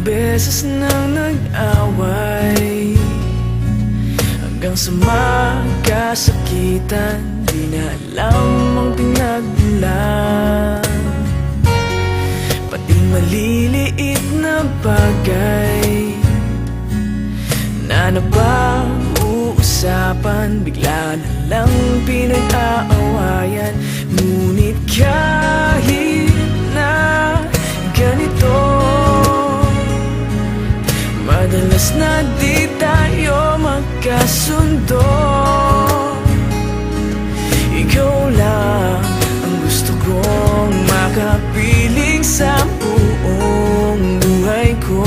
beses nang nag-away, hanggang sa magkasakitan, di na alam ang pinagmulan. Pati maliliit na bagay na napag-uusapan, bigla na lang pinag-aawayan. Ngunit kahit na ganito, madalas na di tayo magkasundo. Ikaw lang ang gusto kong makapiling sa buong buhay ko.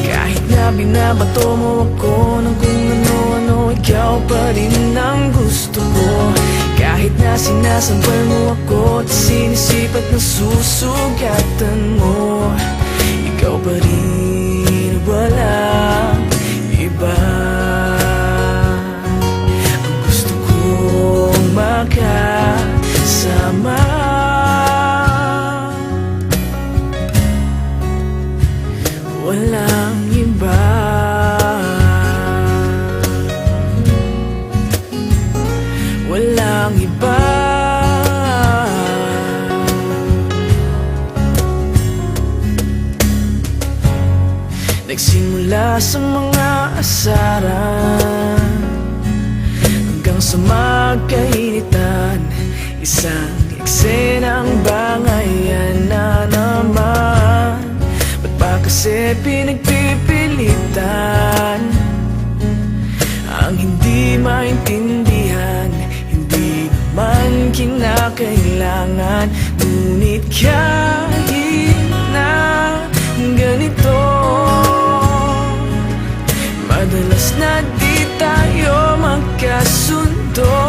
Kahit na binabato mo ako ng kung ano-ano, ikaw pa rin ang gusto ko. Kahit na sinasampal mo ako at sinisipat na susugatan mo, ikaw pa rin, walang iba. Ang gusto kong makasama, walang iba. Walang iba. Nagsimula sa mga asaran, hanggang sa magkainitan, isang eksenang bangayan na naman. Ba't ba kasi pinagpipilitan ang hindi maintindihan? Hindi naman kinakailangan. Ngunit kahit na ganito, madalas na di tayo magkasundo.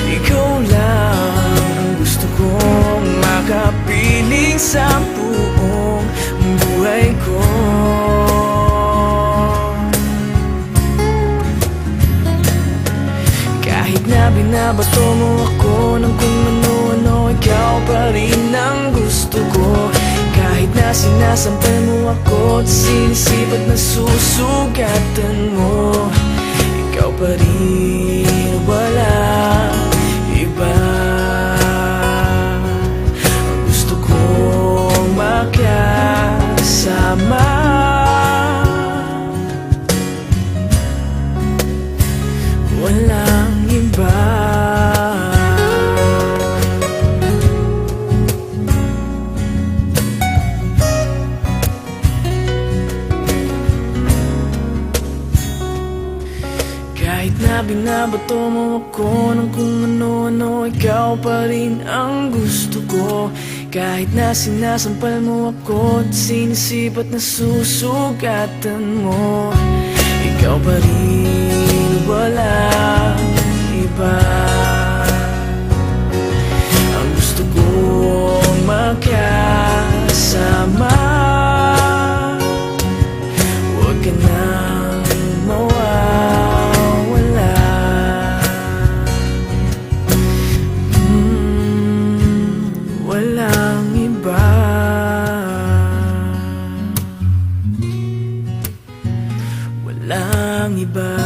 Ikaw lang ang gusto kong makapiling sa buong buhay ko. Kahit na binabato mo ako ng kung ano-ano, ikaw pa rin ang gusto ko. Kahit na sinasampal mo ako at sinisipat na susugatan mo, ikaw pa rin, walang iba. Ang gusto kong makasama, walang iba. Kahit na binabato mo ako ng kung ano-ano, ikaw pa rin ang gusto ko. Kahit na sinasampal mo ako at sinisipat na susugatan mo, ikaw pa rin, walang iba. Ang gusto kong makasama, huwag ka nang mawawala. Walang iba. Walang iba.